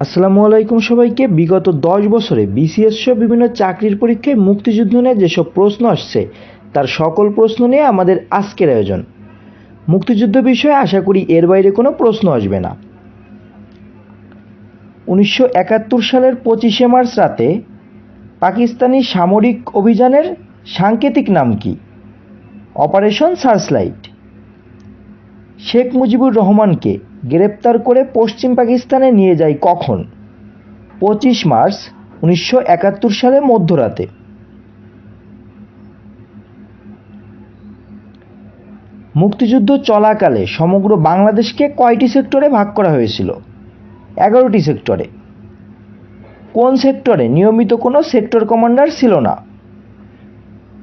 আসসালামু আলাইকুম সবাইকে। বিগত 10 বছরে বিসিএস সহ বিভিন্ন চাকরির পরীক্ষায় মুক্তিযুদ্ধ নিয়ে যেসব প্রশ্ন আসছে তার সকল প্রশ্ন নিয়ে আমাদের আজকের আয়োজন। মুক্তিযুদ্ধ বিষয়ে আশা করি এর বাইরে কোনো প্রশ্ন আসবে না। 1971 সালের 25শে মার্চ রাতে পাকিস্তানি সামরিক অভিযানের সাংকেতিক নাম কি? Operation searchlight. শেখ মুজিবুর রহমানকে গ্রেপ্তার করে পশ্চিম পাকিস্তানে নিয়ে যায় কখন? 25 মার্চ 1971 সালে মধ্যরাতে। মুক্তিযুদ্ধ চলাকালে সমগ্র বাংলাদেশকে কয়টি সেক্টরে ভাগ করা হয়েছিল? 11টি সেক্টরে। কোন সেক্টরে নিয়মিত কোনো সেক্টর কমান্ডার ছিল না?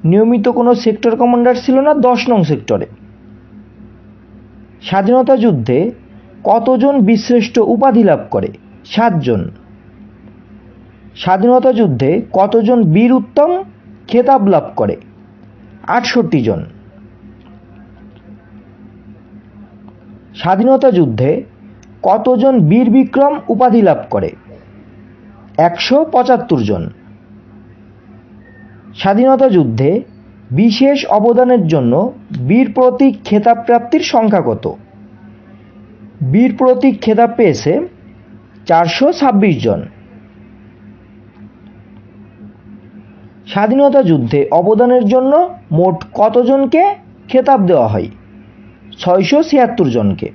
নিয়মিত কোনো সেক্টর কমান্ডার ছিল না 10 নং সেক্টরে। স্বাধীনতা যুদ্ধে কতজন বীরশ্রেষ্ঠ উপাধি লাভ করে? 7 জন। স্বাধীনতা যুদ্ধে কতজন বীর উত্তম খেতাব লাভ করে? 68 জন। স্বাধীনতা যুদ্ধে কতজন বীর বিক্রম উপাধি লাভ করে? 175 জন। স্বাধীনতা যুদ্ধে বিশেষ অবদানের জন্য বীর প্রতীক খেতাব প্রাপ্তির সংখ্যা কত? বীর প্রতীক খেতাব পেয়েছে 426 জন। স্বাধীনতা যুদ্ধে অবদানের জন্য মোট কতজনকে খেতাব দেওয়া হয়? 676 জনকে।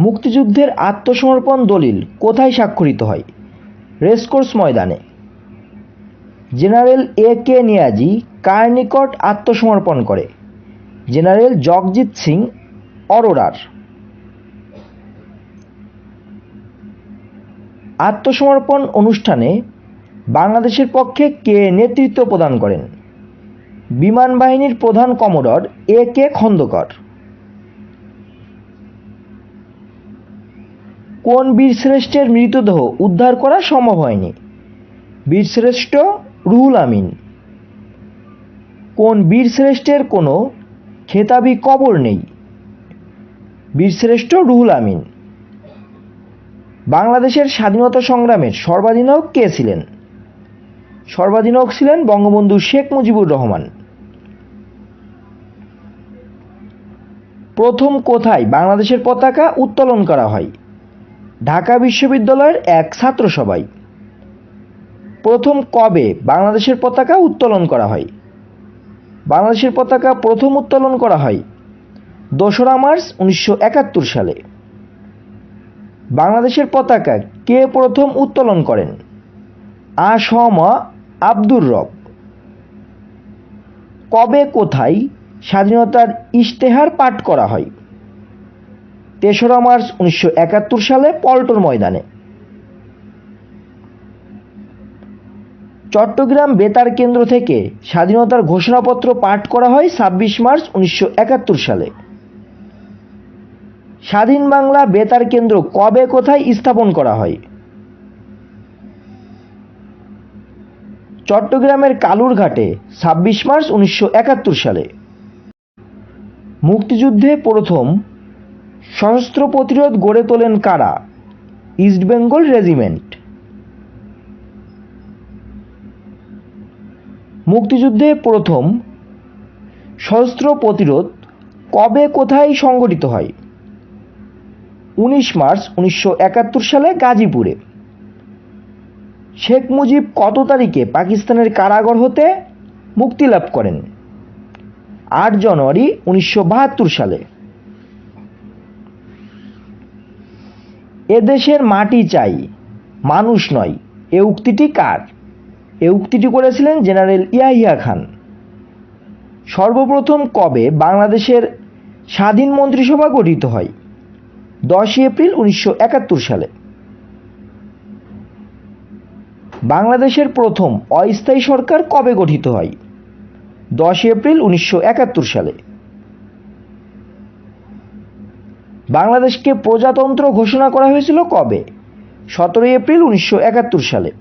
মুক্তিযুদ্ধের আত্মসমর্পণ দলিল কোথায় স্বাক্ষরিত হয়? রেসকোর্স ময়দানে। জেনারেল এ কে নিয়াজি কার নিকট আত্মসমর্পণ করে? জেনারেল জগজিৎ সিং অরোরার। আত্মসমর্পণ অনুষ্ঠানে বাংলাদেশের পক্ষে কে নেতৃত্ব প্রদান করেন? বিমান বাহিনীর প্রধান কমোডর এ কে খন্দকার। কোন বীরশ্রেষ্ঠের মৃতদেহ উদ্ধার করা সম্ভব হয়নি? বীরশ্রেষ্ঠ রুহুল আমিন। কোন বীরশ্রেষ্ঠের কোনো খেতাবি কবর নেই? বীরশ্রেষ্ঠ রুহুল আমিন। বাংলাদেশের স্বাধীনতা সংগ্রামের সর্বাধিনায়ক কে ছিলেন? সর্বাধিনায়ক ছিলেন বঙ্গবন্ধু শেখ মুজিবুর রহমান। প্রথম কোথায় বাংলাদেশের পতাকা উত্তোলন করা হয়? ঢাকা বিশ্ববিদ্যালয়ের এক ছাত্র সভায়। প্রথম কবে বাংলাদেশের পতাকা উত্তোলন করা হয়? বাংলাদেশের পতাকা প্রথম উত্তোলন করা হয় 2রা মার্চ 1971 সালে। বাংলাদেশের পতাকা কে প্রথম উত্তোলন করেন? আ.স.ম আব্দুর রব। কবে কোথায় স্বাধীনতার ইশতেহার পাঠ করা হয়? 3রা মার্চ 1971 সালে পল্টন ময়দানে। চট্টগ্রাম বেতার কেন্দ্র থেকে স্বাধীনতার ঘোষণাপত্র পাঠ করা হয় 26 মার্চ 1971 সালে। স্বাধীন বাংলা বেতার কেন্দ্র কবে কোথায় স্থাপন করা হয়? চট্টগ্রামের কালুরঘাটে 26 মার্চ 1971 সালে। মুক্তিযুদ্ধে প্রথম সশস্ত্র প্রতিরোধ গড়ে তোলেন কারা? East Bengal regiment. মুক্তিযুদ্ধে প্রথম সশস্ত্র প্রতিরোধ কবে কোথায় সংগঠিত হয়? 19 মার্চ 1971 সালে গাজীপুরে। শেখ মুজিব কত তারিখে পাকিস্তানের কারাগার হতে মুক্তি লাভ করেন? 8 জানুয়ারি 1972 সালে। এদেশের মাটি চাই, মানুষ নয়, এ উক্তিটি কার? এ উক্তিটি করেছিলেন জেনারেল ইয়াহিয়া খান। সর্বপ্রথম কবে বাংলাদেশের স্বাধীন মন্ত্রিসভা গঠিত হয়? 10 এপ্রিল 1971 সালে। বাংলাদেশের প্রথম অস্থায়ী সরকার কবে গঠিত হয়? 10 এপ্রিল 1971 সালে। বাংলাদেশকে প্রজাতন্ত্র ঘোষণা করা হয়েছিল কবে? 17 এপ্রিল 1971 সালে।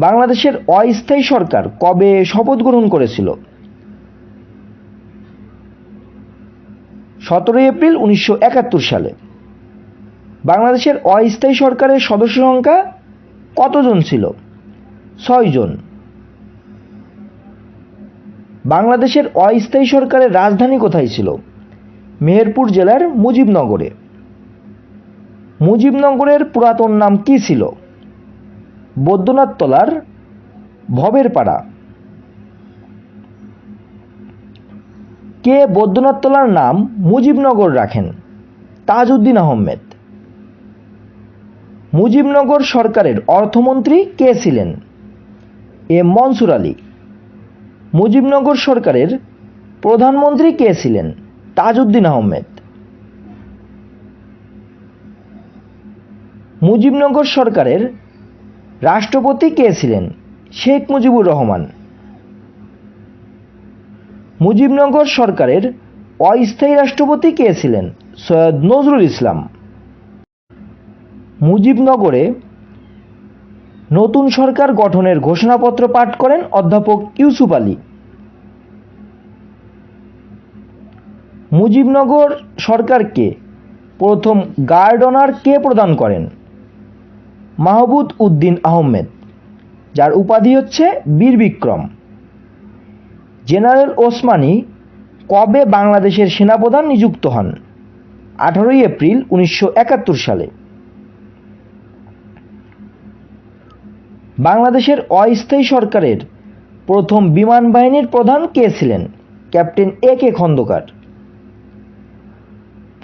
বাংলাদেশের অস্থায়ী সরকার কবে শপথ গ্রহণ করেছিল? 17 এপ্রিল 1971 সালে। বাংলাদেশের অস্থায়ী সরকারের সদস্য সংখ্যা কতজন ছিল? 6 জন। বাংলাদেশের অস্থায়ী সরকারের রাজধানী কোথায় ছিল? মেহেরপুর জেলার মুজিবনগরে। মুজিবনগরের পুরাতন নাম কি ছিল? বৈদ্যনাথ তলার ভবের পাড়া। কে বৈদ্যনাথ তলার নাম মুজিবনগর রাখেন? তাজউদ্দিন আহমেদ। মুজিবনগর সরকারের অর্থমন্ত্রী কে ছিলেন? এম মনসুর আলী। মুজিবনগর সরকারের প্রধানমন্ত্রী কে ছিলেন? তাজউদ্দিন আহমেদ। মুজিবনগর সরকারের রাষ্ট্রপতি কে ছিলেন? শেখ মুজিবুর রহমান। মুজিবনগর সরকারের অস্থায়ী রাষ্ট্রপতি কে ছিলেন? সৈয়দ নজরুল ইসলাম। মুজিবনগরে নতুন সরকার গঠনের ঘোষণাপত্র পাঠ করেন অধ্যাপক ইউসুফ আলী। মুজিবনগর সরকারকে প্রথম গার্ড অনার কে প্রদান করেন? মাহবুব উদ্দিন আহমেদ, যার উপাধি হচ্ছে বীর বিক্রম। জেনারেল ওসমানী কবে বাংলাদেশের সেনাপ্রধান নিযুক্ত হন? 18 এপ্রিল 1971 সালে। বাংলাদেশের অস্থায়ী সরকারের প্রথম বিমান বাহিনীর প্রধান কে ছিলেন? Captain A K Khondokar.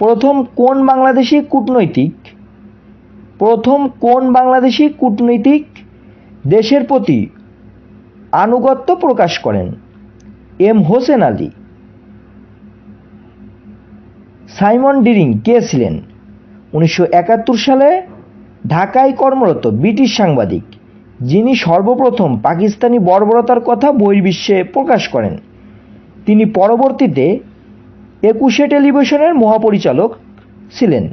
প্রথম কোন বাংলাদেশি কূটনৈতিক দেশের প্রতি আনুগত্য প্রকাশ করেন? M Hossain Ali. Simon Dring কে ছিলেন? 1971 সালে ঢাকায় কর্মরত ব্রিটিশ সাংবাদিক, যিনি সর্বপ্রথম পাকিস্তানি বর্বরতার কথা বহির্বিশ্বে প্রকাশ করেন। তিনি পরবর্তীতে 21 টেলিভিশনের মহাপরিচালক ছিলেন।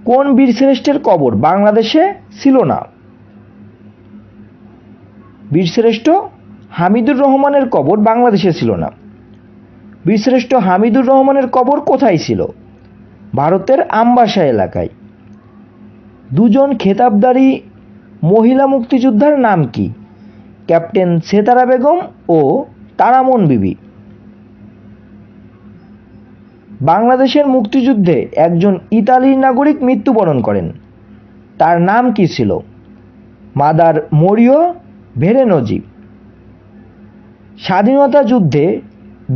কোন বীরশ্রেষ্ঠের কবর বাংলাদেশে ছিল না? বীরশ্রেষ্ঠ হামিদুর রহমানের কবর বাংলাদেশে ছিল না। বীরশ্রেষ্ঠ হামিদুর রহমানের কবর কোথায় ছিল? ভারতের আমবাসা এলাকায়। দুজন খেতাবধারী মহিলা মুক্তিযোদ্ধার নাম কি? ক্যাপ্টেন সেতারা বেগম ও তারামন বিবি। বাংলাদেশের মুক্তিযুদ্ধে একজন ইতালির নাগরিক মৃত্যুবরণ করেন, তার নাম কি ছিল? মাদার মরিও ভেরেনজি। স্বাধীনতা যুদ্ধে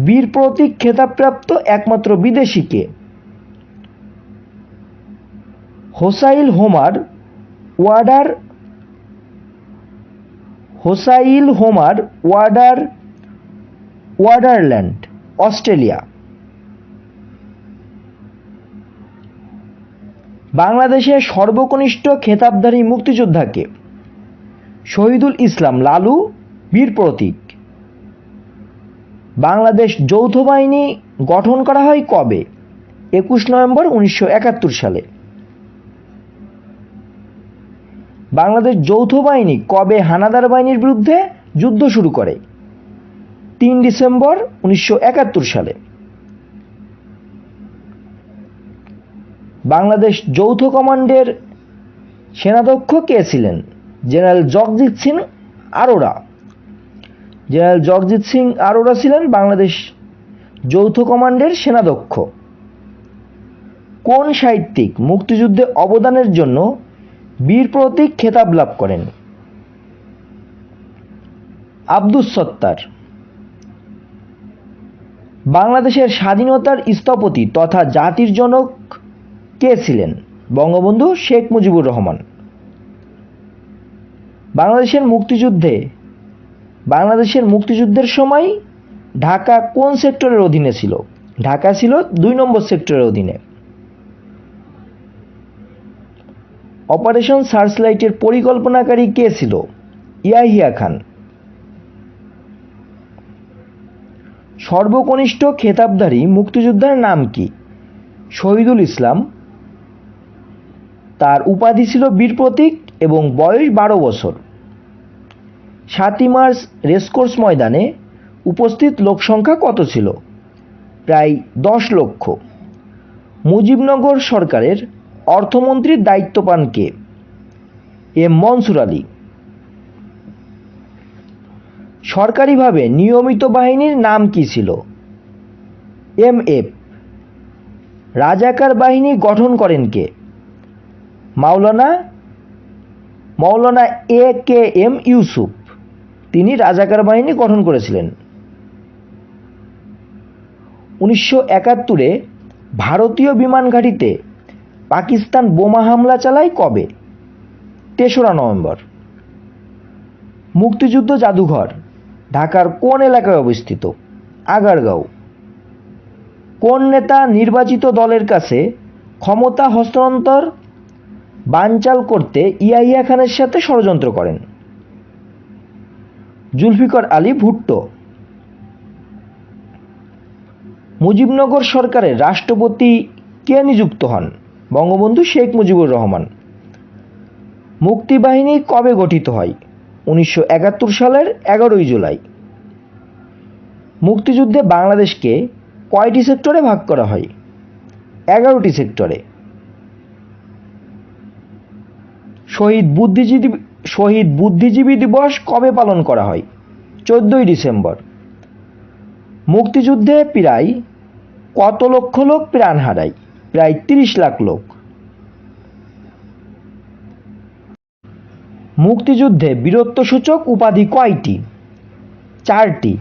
বীর প্রতীক খেতাবপ্রাপ্ত একমাত্র বিদেশি কে? হোসাইল হোমার ওয়াডারল্যান্ড, অস্ট্রেলিয়া। বাংলাদেশের সর্বকনিষ্ঠ খেতাবধারী মুক্তিযোদ্ধা কে? শহীদুল ইসলাম লালু, বীর প্রতীক। বাংলাদেশ যৌথ বাহিনী গঠন করা হয় কবে? 21 নভেম্বর 1971 সালে। বাংলাদেশ যৌথ বাহিনী কবে হানাদার বাহিনীর বিরুদ্ধে যুদ্ধ শুরু করে? 3 ডিসেম্বর 1971 সালে। বাংলাদেশ যৌথ কমান্ডের সেনাধ্যক্ষ কে ছিলেন? জেনারেল জগজিৎ সিং আরোরা। জেনারেল জগজিৎ সিং আরোরা ছিলেন বাংলাদেশ যৌথ কমান্ডের সেনাধ্যক্ষ। কোন সাহিত্যিক মুক্তিযুদ্ধে অবদানের জন্য বীর প্রতীক খেতাব লাভ করেন? আব্দুস সত্তার। বাংলাদেশের স্বাধীনতার স্থপতি তথা জাতির জনক কে ছিলেন? বঙ্গবন্ধু শেখ মুজিবুর রহমান। বাংলাদেশের মুক্তিযুদ্ধের সময় ঢাকা কোন সেক্টরের অধীনে ছিল? ঢাকা ছিল 2 নম্বর সেক্টরের অধীনে। অপারেশন সার্চলাইটের পরিকল্পনাকারী কে ছিল? ইয়াহিয়া খান। সর্বকনিষ্ঠ খেতাবধারী মুক্তিযোদ্ধার নাম কি? শহীদুল ইসলাম। তার উপাধি ছিল বীর প্রতীক এবং বয়স 12 বছর। 7ই মার্চ রেসকোর্স ময়দানে উপস্থিত লোকসংখ্যা কত ছিল? প্রায় 10 লক্ষ। মুজিবনগর সরকারের অর্থমন্ত্রীর দায়িত্ব পান কে? এম মনসুর আলী। সরকারিভাবে নিয়মিত বাহিনীর নাম কি ছিল? MF। রাজাকার বাহিনী গঠন করেন কে? মাওলানা AKM ইউসুফ, তিনি রাজাকার বাহিনী গঠন করেছিলেন। 1971-এ ভারতীয় বিমান ঘাঁটিতে পাকিস্তান বোমা হামলা চালায় কবে? 3রা নভেম্বর। মুক্তিযুদ্ধ জাদুঘর ঢাকার কোন এলাকায় অবস্থিত? আগারগাঁও। কোন নেতা নির্বাচিত দলের কাছে ক্ষমতা হস্তান্তর বানচাল করতে ইয়াহিয়া খানের সাথে ষড়যন্ত্র করেন? জুলফিকার আলী ভুট্টো। মুজিবনগর সরকারের রাষ্ট্রপতি কে নিযুক্ত হন? বঙ্গবন্ধু শেখ মুজিবুর রহমান। মুক্তিবাহিনী কবে গঠিত হয়? 1971 সালের 11ই জুলাই। মুক্তিযুদ্ধে বাংলাদেশকে কয়টি সেক্টরে ভাগ করা হয়? 11টি সেক্টরে। শহীদ বুদ্ধিজীবী দিবস কবে পালন করা হয়? 14ই ডিসেম্বর। মুক্তিযুদ্ধে প্রায় কত লক্ষ লোক প্রাণ হারায়? প্রায় 30 লাখ লোক। মুক্তিযুদ্ধে বীরত্বসূচক উপাধি কয়টি? 4টি।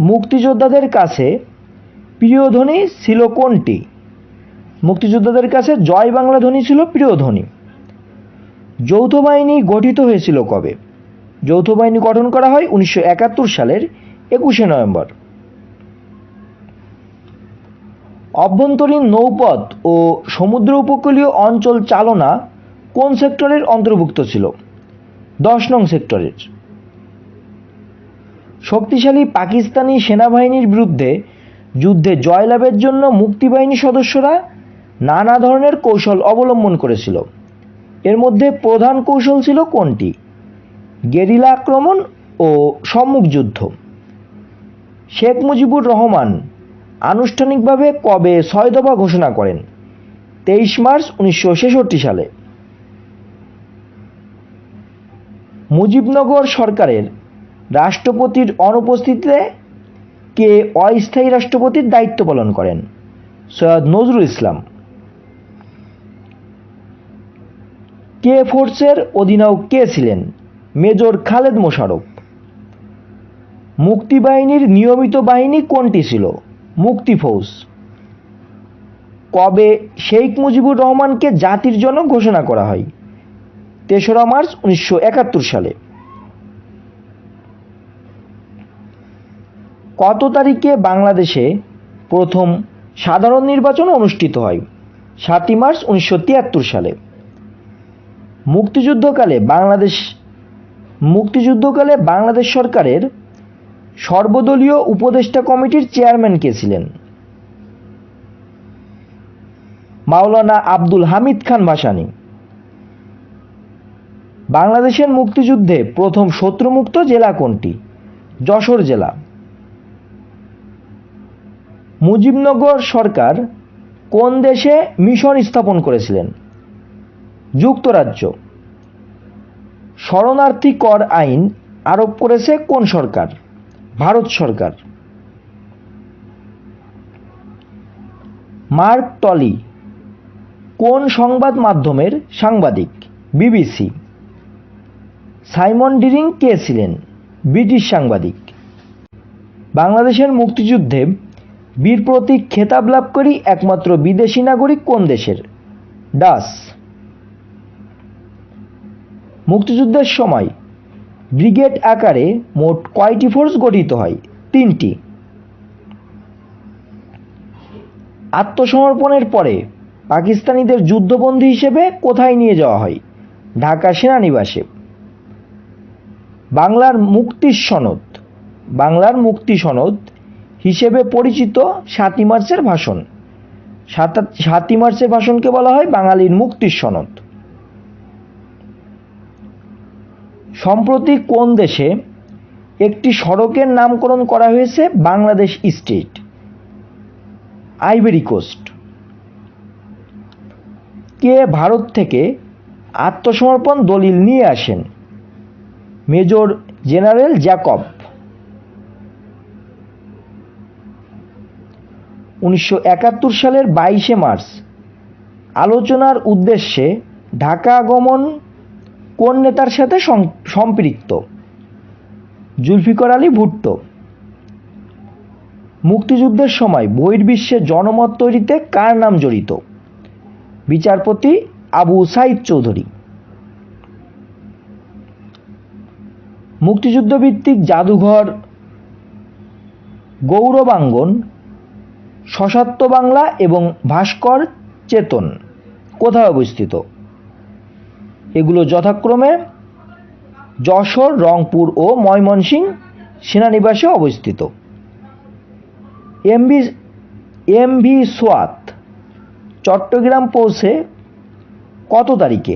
মুক্তিযোদ্ধাদের কাছে প্রিয় ধ্বনি ছিল কোনটি? মুক্তিযোদ্ধাদের কাছে জয় বাংলা ধ্বনি ছিল প্রিয় ধ্বনি। যৌথ বাহিনী গঠিত হয়েছিল কবে? যৌথ বাহিনী গঠন করা হয় 1971 সালের 21শে নভেম্বর। অভ্যন্তরীণ নৌপথ ও সমুদ্র উপকূলীয় অঞ্চল চালনা কোন সেক্টরের অন্তর্ভুক্ত ছিল? 10 নং সেক্টরের। শক্তিশালী পাকিস্তানি সেনাবাহিনীর বিরুদ্ধে যুদ্ধে জয়লাভের জন্য মুক্তিবাহিনী সদস্যরা নানা ধরনের কৌশল অবলম্বন করেছিল। এর মধ্যে প্রধান কৌশল ছিল কোনটি? গেরিলা আক্রমণ ও সম্মুখ যুদ্ধ। শেখ মুজিবুর রহমান আনুষ্ঠানিকভাবে কবে 6 দফা ঘোষণা করেন? 23 মার্চ 1966 সালে। মুজিবনগর সরকারের রাষ্ট্রপতির অনুপস্থিতিতে কে অস্থায়ী রাষ্ট্রপতির দায়িত্ব পালন করেন? সৈয়দ নজরুল ইসলাম। কে ফোর্সের অধিনায়ক কে ছিলেন? মেজর খালেদ মোশাররফ। মুক্তিবাহিনীর নিয়মিত বাহিনী কোনটি ছিল? মুক্তি ফৌজ। কবে শেখ মুজিবুর রহমানকে জাতির জনক ঘোষণা করা হয়? 3রা মার্চ 1971 সালে। কত তারিখে বাংলাদেশে প্রথম সাধারণ নির্বাচন অনুষ্ঠিত হয়? 7ই মার্চ 1973 সালে। মুক্তিযুদ্ধকালে বাংলাদেশ সরকারের সর্বদলীয় উপদেষ্টা কমিটির চেয়ারম্যান কে ছিলেন? মাওলানা আব্দুল হামিদ খান ভাসানী। বাংলাদেশের মুক্তিযুদ্ধে প্রথম শত্রুমুক্ত জেলা কোনটি? যশোর জেলা। মুজিবনগর সরকার কোন দেশে মিশন স্থাপন করেছিলেন? যুক্তরাজ্য। শরণার্থী কর আইন আরোপ করেছে কোন সরকার? ভারত সরকার। মার্ক টলি কোন সংবাদ মাধ্যমের সাংবাদিক? BBC। সাইমন ডিরিং কে ছিলেন? ব্রিটিশ সাংবাদিক। বাংলাদেশের মুক্তিযুদ্ধে বীর প্রতীক খেতাব লাভকারী একমাত্র বিদেশি নাগরিক কোন দেশের? ডাচ। মুক্তিযুদ্ধের সময় ব্রিগেড আকারে মোট কয়টি ফোর্স গঠিত হয়? 3টি। আত্মসমর্পণের পরে পাকিস্তানিদের যুদ্ধবন্দী হিসেবে কোথায় নিয়ে যাওয়া হয়? ঢাকা সেনানিবাসে। বাংলার মুক্তি সনদ হিসেবে পরিচিত 7ই মার্চের ভাষণ। 7ই মার্চের ভাষণকে বলা হয় বাঙালির মুক্তির সনদ। সম্প্রতি কোন দেশে একটি সড়কের নামকরণ করা হয়েছে বাংলাদেশ স্টেট? Ivory Coast. কে ভারত থেকে আত্মসমর্পণ দলিল নিয়ে আসেন? Major general Jacob. 1971 সালের 22শে মার্চ আলোচনার উদ্দেশ্যে ঢাকা আগমন কোন নেতার সাথে সম্পৃক্ত? জুলফিকার আলী ভুট্টো। মুক্তিযুদ্ধের সময় বহির্বিশ্বে জনমত তৈরিতে কার নাম জড়িত? বিচারপতি আবু সাইদ চৌধুরী। মুক্তিযুদ্ধভিত্তিক জাদুঘর গৌরবাঙ্গন, শশাত্ব বাংলা এবং ভাস্কর চেতন কোথায় অবস্থিত? এগুলো যথাক্রমে যশোর, রংপুর ও ময়মনসিংহ সেনানিবাসে অবস্থিত। এমভি সোয়াত চট্টগ্রাম পৌঁছে কত তারিখে?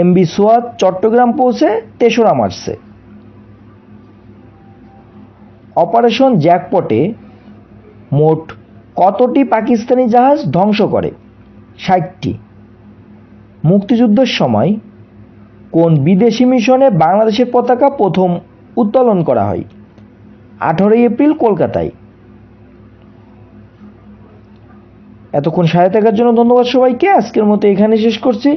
এমভি সোয়াত চট্টগ্রাম পৌঁছে 3রা মার্চে। অপারেশন জ্যাকপটে মোট কতটি পাকিস্তানি জাহাজ ধ্বংস করে? 60টি। মুক্তিযুদ্ধের সময় কোন বিদেশি মিশনে বাংলাদেশের পতাকা প্রথম উত্তোলন করা হয়? 18 এপ্রিল কলকাতায়। এতক্ষণ সাথে থাকার জন্য ধন্যবাদ সবাইকে। আজকের মতো এখানে শেষ করছি।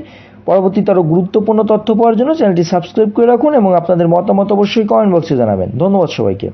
পরবর্তীতে আরও গুরুত্বপূর্ণ তথ্য পাওয়ার জন্য চ্যানেলটি সাবস্ক্রাইব করে রাখুন এবং আপনাদের মতামত অবশ্যই কমেন্ট বক্সে জানাবেন। ধন্যবাদ সবাইকে।